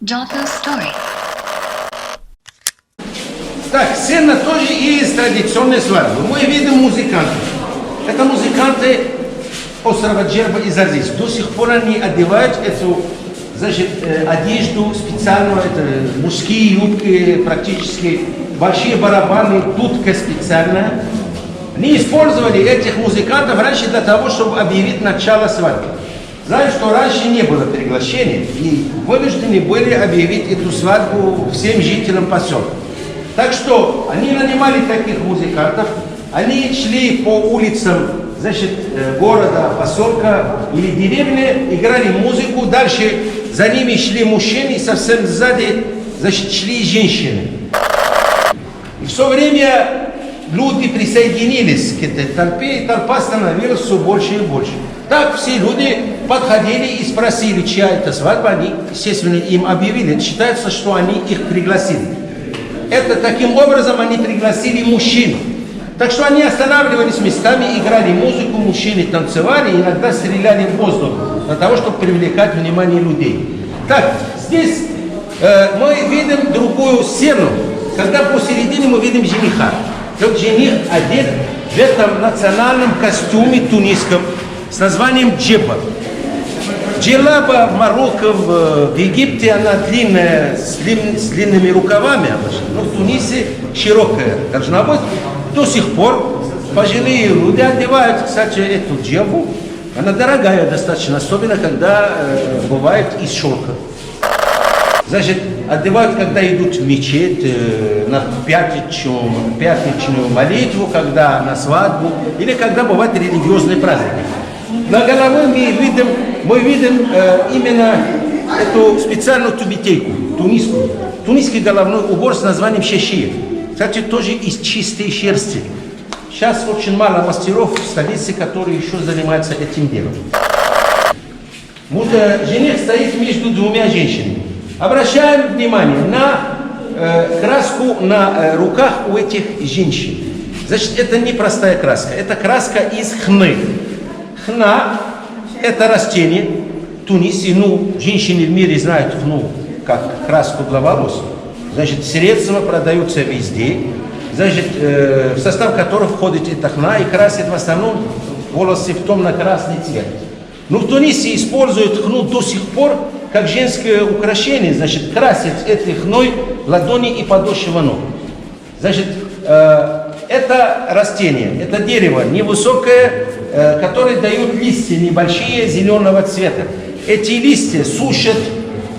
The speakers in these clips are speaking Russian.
Dolphin Story. Так, сцена тоже есть традиционная свадьба. Мы видим музыкантов. Это музыканты острова Джерба из Азии. До сих пор они одевают эту, значит, одежду специальную, это мужские юбки, практически большие барабаны, дудка специальная. Они использовали этих музыкантов раньше для того, чтобы объявить начало свадьбы. Знаем, что раньше не было приглашений, и вынуждены были объявить эту свадьбу всем жителям поселка. Так что они нанимали таких музыкантов, они шли по улицам, значит, города, поселка или деревни, играли музыку, дальше за ними шли мужчины, и совсем сзади, значит, шли женщины. И все время люди присоединились к этой толпе, и толпа становилась все больше и больше. Так все люди подходили и спросили, чья это свадьба, они, естественно, им объявили. Считается, что они их пригласили. Это таким образом они пригласили мужчин. Так что они останавливались местами, играли музыку, мужчины танцевали, иногда стреляли в воздух, для того, чтобы привлекать внимание людей. Так, здесь мы видим другую сцену, когда посередине мы видим жениха. Тот жених одет в этом национальном костюме тунисском с названием джеба. Джелаба в Марокко, в Египте она длинная, с длинными рукавами обычно, но в Тунисе широкая должна быть. До сих пор пожилые люди одевают, кстати, эту джебу. Она дорогая достаточно, особенно когда бывает из шелка. Значит, одевают, когда идут в мечеть, на пятничную молитву, когда на свадьбу, или когда бывают религиозные праздники. На голове мы видим именно эту специальную тюбетейку, тунисскую. Тунисский головной убор с названием шешир. Кстати, тоже из чистой шерсти. Сейчас очень мало мастеров в столице, которые еще занимаются этим делом. Жених стоит между двумя женщинами. Обращаем внимание на краску на руках у этих женщин. Значит, это не простая краска, это краска из хны. Хна – это растение. В Тунисе, женщины в мире знают хну как краску для волос. Значит, средства продаются везде, значит, в состав которых входит эта хна и красит в основном волосы в темно-красный цвет. Но в Тунисе используют хну до сих пор как женское украшение, значит, красят этой хной ладони и подошвы ног. Значит, это растение, это дерево невысокое, которое дает листья небольшие зеленого цвета. Эти листья сушат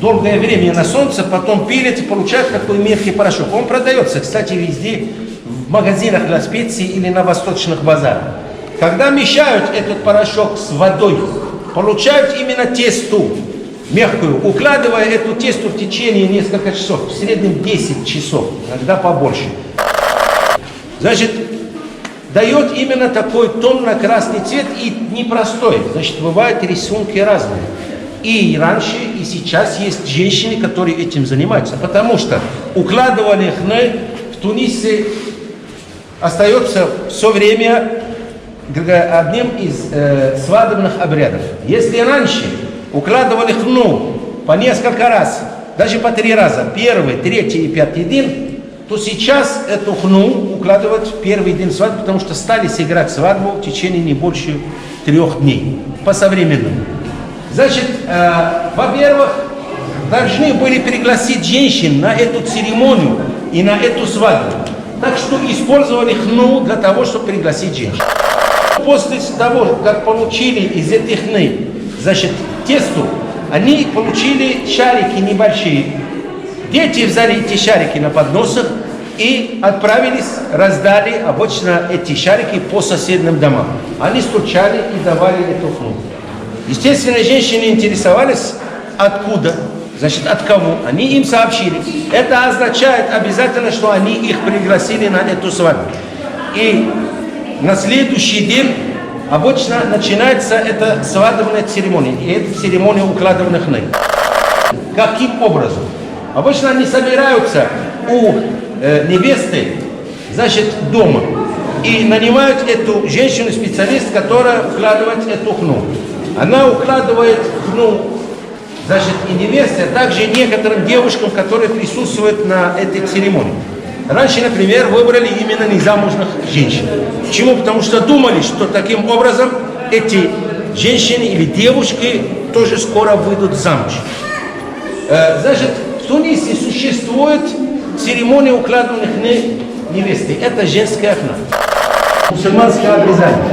долгое время на солнце, потом пилят и получают такой мягкий порошок. Он продается, кстати, везде, в магазинах для специй или на восточных базарах. Когда мешают этот порошок с водой, получают именно тесту мягкую, укладывая эту тесту в течение нескольких часов, в среднем 10 часов, иногда побольше. Значит, дает именно такой томно-красный цвет и непростой. Значит, бывают рисунки разные. И раньше, и сейчас есть женщины, которые этим занимаются. Потому что укладывание хны в Тунисе остается все время одним из свадебных обрядов. Если раньше укладывали хну по несколько раз, даже по 3 раза, первый, третий и пятый день, то сейчас эту хну укладывают в первый день свадьбы, потому что стали сыграть свадьбу в течение не больше 3 дней, по-современному. Значит, во-первых, должны были пригласить женщин на эту церемонию и на эту свадьбу. Так что использовали хну для того, чтобы пригласить женщин. После того, как получили из этой хны, значит, тесту, они получили шарики небольшие. Дети взяли эти шарики на подносах и отправились, раздали обычно эти шарики по соседним домам. Они стучали и давали эту хну. Естественно, женщины интересовались, откуда, значит, от кого. Они им сообщили. Это означает обязательно, что они их пригласили на эту свадьбу. И на следующий день обычно начинается эта свадебная церемония. И это церемония укладывания хны. Каким образом? Обычно они собираются у невесты, значит, дома. И нанимают эту женщину-специалист, которая укладывает эту хну. Она укладывает хну значит, и невесте, а также некоторым девушкам, которые присутствуют на этой церемонии. Раньше, например, выбрали именно незамужних женщин. Почему? Потому что думали, что таким образом эти женщины или девушки тоже скоро выйдут замуж. Значит, в Тунисе существует церемония укладывания невесты. Это женское окно. Мусульманское обрезание.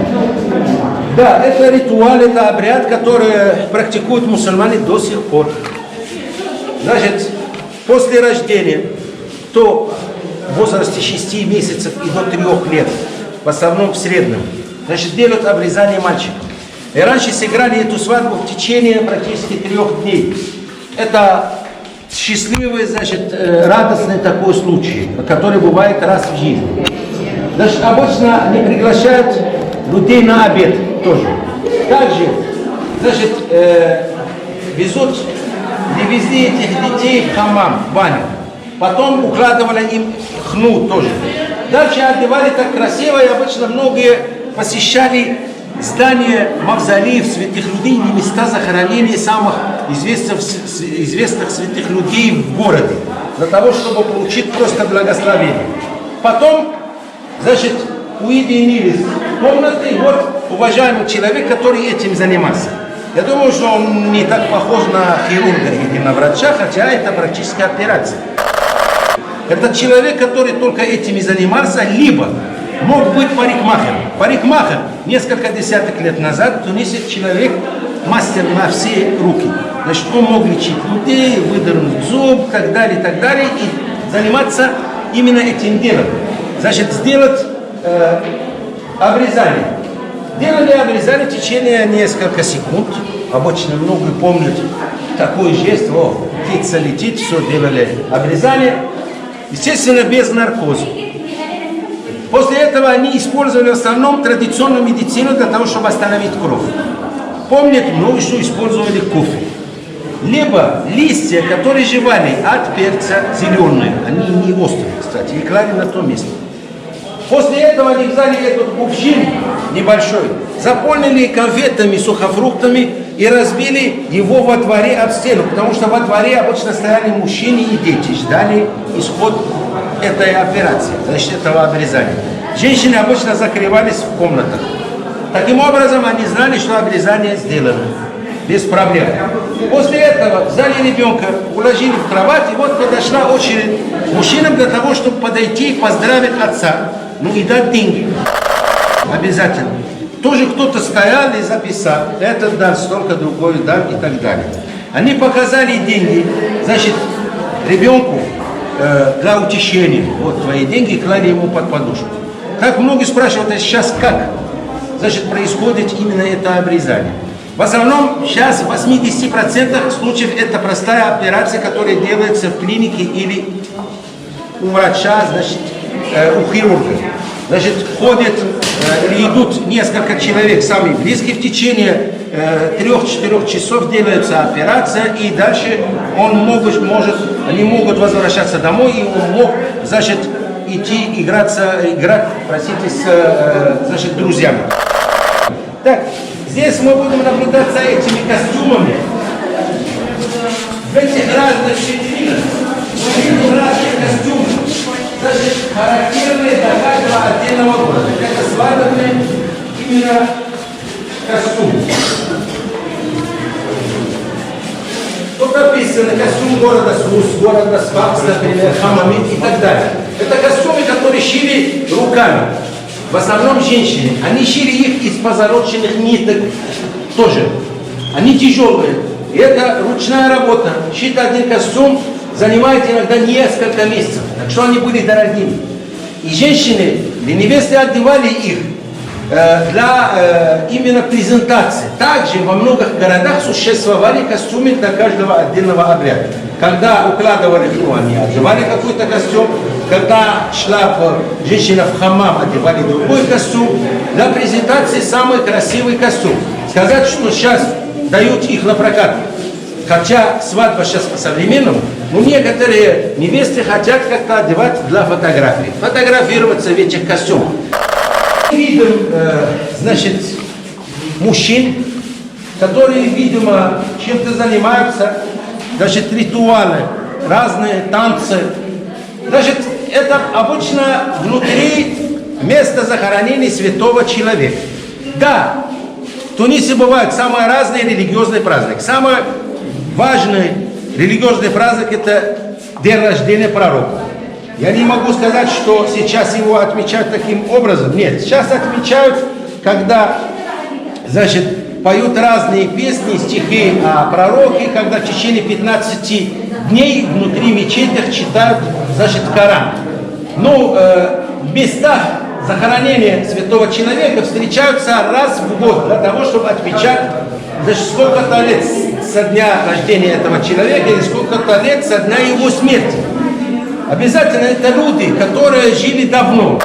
Да, это ритуал, это обряд, который практикуют мусульмане до сих пор. Значит, после рождения, то в возрасте 6 месяцев и до 3 лет, в основном в среднем, значит, делают обрезание мальчиков. И раньше сыграли эту свадьбу в течение практически 3 дней. Это счастливый, значит, радостный такой случай, который бывает раз в жизни. Значит, обычно они приглашают людей на обед тоже. Также, значит, привезли этих детей в хамам, в баню. Потом укладывали им хну тоже. Дальше одевали так красиво, и обычно многие посещали здания мавзолеев святых людей или места захоронения самых известных святых людей в городе, для того, чтобы получить просто благословение. Потом, значит, уединились в комнате, и вот уважаемый человек, который этим занимался. Я думаю, что он не так похож на хирурга или на врача, хотя это практическая операция. Это человек, который только этим и занимался, либо мог быть парикмахером. Парикмахер несколько десяток лет назад в Тунисе человек, мастер на все руки. Значит, он мог лечить людей, выдернуть зуб, так далее, и заниматься именно этим делом. Значит, сделать обрезание. Делали обрезание в течение несколько секунд. Обычно многие помнят такой жест, птица летит, все делали обрезание. Естественно, без наркоза. После этого они использовали в основном традиционную медицину для того, чтобы остановить кровь. Помнят, многие, что использовали кофе. Либо листья, которые жевали от перца зеленые, они не острые, кстати, и клали на то место. После этого они взяли этот кувшин небольшой, заполнили конфетами, сухофруктами и разбили его во дворе об стену, потому что во дворе обычно стояли мужчины и дети, ждали исход этой операции, значит, этого обрезания. Женщины обычно закрывались в комнатах. Таким образом, они знали, что обрезание сделано, без проблем. После этого взяли ребенка, уложили в кровать, и вот подошла очередь мужчинам для того, чтобы подойти и поздравить отца, и дать деньги. Обязательно. Тоже кто-то стоял и записал, этот дан столько, другой дан и так далее. Они показали деньги, значит, ребенку для утешения. Вот твои деньги, клали ему под подушку. Так многие спрашивают, а сейчас как? Значит, происходит именно это обрезание. В основном сейчас в 80% случаев это простая операция, которая делается в клинике или у врача, значит, у хирурга. Значит, ходят или идут несколько человек, самые близкие, в течение 3-4 часов делается операция, и дальше они могут возвращаться домой, и он мог, значит, идти играть, простите, значит, друзьями. Так, здесь мы будем наблюдать за этими костюмами. В этих разных щетинах мы видим разные костюмы. Значит, характерные для каждого отдельного города. Это свадебный именно костюм. Тут написано костюм города Сус, города Сфакс, например, Хамамид и так далее. Это костюмы, которые шили руками. В основном женщины. Они шили их из позолоченных ниток тоже. Они тяжелые. И это ручная работа. Шить один костюм занимает иногда несколько месяцев. Так что они были дорогими. И женщины, для невесты одевали их для именно презентации. Также во многих городах существовали костюмы для каждого отдельного обряда. Когда укладывали хну, они одевали какой-то костюм. Когда шла женщина в хамам, одевали другой костюм. Для презентации самый красивый костюм. Сказать, что сейчас дают их на прокат. Хотя свадьба сейчас по-современному, но некоторые невесты хотят как-то одевать для фотографий. Фотографироваться в этих костюмах. Видим, значит, мужчин, которые, видимо, чем-то занимаются, значит, ритуалы, разные танцы. Значит, это обычно внутри места захоронения святого человека. Да, в Тунисе бывают самые разные религиозные праздники. Самый важный религиозный праздник – это день рождения пророка. Я не могу сказать, что сейчас его отмечают таким образом. Нет, сейчас отмечают, когда, значит, поют разные песни, стихи о пророке, когда в течение 15 дней внутри мечетях читают, значит, Коран. Ну, в местах захоронения святого человека встречаются раз в год для того, чтобы отмечать, значит, сколько-то лет со дня рождения этого человека или сколько-то лет со дня его смерти. Обязательно это люди, которые жили давно,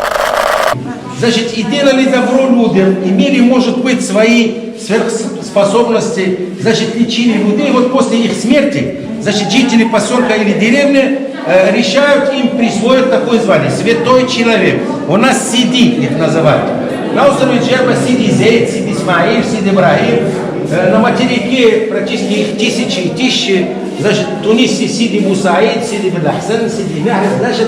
значит, и делали добро людям, имели, может быть, свои сверхспособности, значит, лечили людей. Вот после их смерти, значит, жители поселка или деревни решают им присвоить такое звание – святой человек. У нас Сиди их называют. На острове Джерба Сиди Зейд, Сиди Исмаил, Сиди Ибрахим. На материке практически их тысячи и тысячи. Значит, в Тунисе Сиди Мусаид, Сиди Бедахсан, Сиди Мяхр. Значит,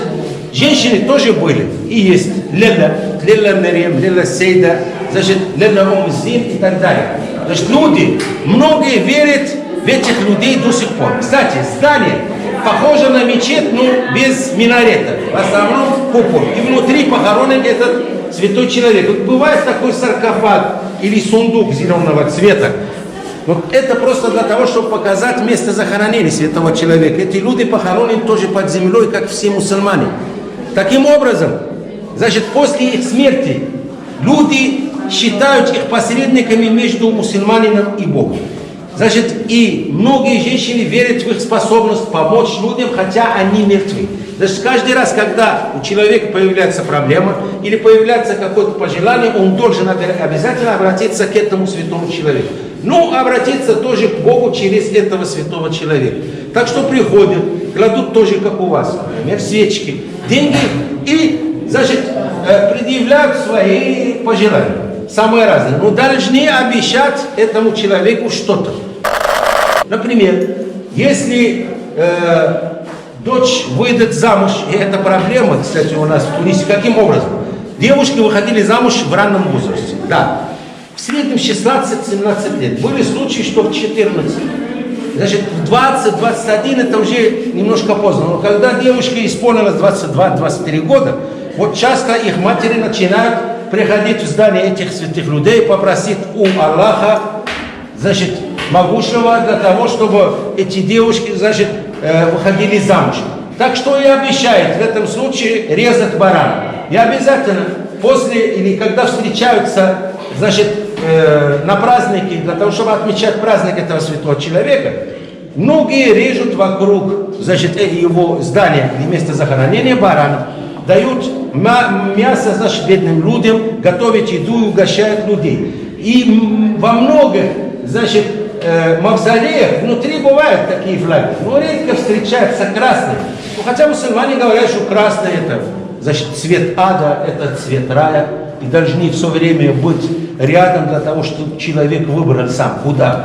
женщины тоже были. И есть Леля Мерим, Леля Сейда, значит, Леля Умзин и так далее. Значит, люди, многие верят в этих людей до сих пор. Кстати, здание похоже на мечеть, но без минарета. В основном купол. И внутри похоронен этот святой человек. Вот бывает такой саркофаг или сундук зеленого цвета. Вот это просто для того, чтобы показать место захоронения святого человека. Эти люди похоронены тоже под землей, как все мусульмане. Таким образом, значит, после их смерти люди считают их посредниками между мусульманином и Богом. Значит, и многие женщины верят в их способность помочь людям, хотя они мертвы. Значит, каждый раз, когда у человека появляется проблема или появляется какое-то пожелание, он должен обязательно обратиться к этому святому человеку. Ну, обратиться тоже к Богу через этого святого человека. Так что приходят, кладут тоже, как у вас, например, свечки, деньги и, значит, предъявляют свои пожелания. Самые разные. Но должны обещать этому человеку что-то. Например, если дочь выйдет замуж, и это проблема, кстати, у нас в Тунисе, каким образом? Девушки выходили замуж в раннем возрасте. Да. В среднем 16-17 лет. Были случаи, что в 14. Значит, в 20-21 это уже немножко поздно. Но когда девушке исполнилось 22-23 года, вот часто их матери начинают приходить в здание этих святых людей, попросить у Аллаха, значит, могущего для того, чтобы эти девушки, значит, выходили замуж. Так что и обещает в этом случае резать барана. И обязательно после или когда встречаются, значит, на праздники, для того, чтобы отмечать праздник этого святого человека, многие режут вокруг, значит, его здания или места захоронения баранов, дают мясо, значит, бедным людям, готовят еду и угощают людей. И во многих, значит, мавзолеях внутри бывают такие флаги, но редко встречаются красные. Ну, хотя мусульмане говорят, что красный это, значит, цвет ада, это цвет рая, и должны все время быть рядом для того, чтобы человек выбрал сам, куда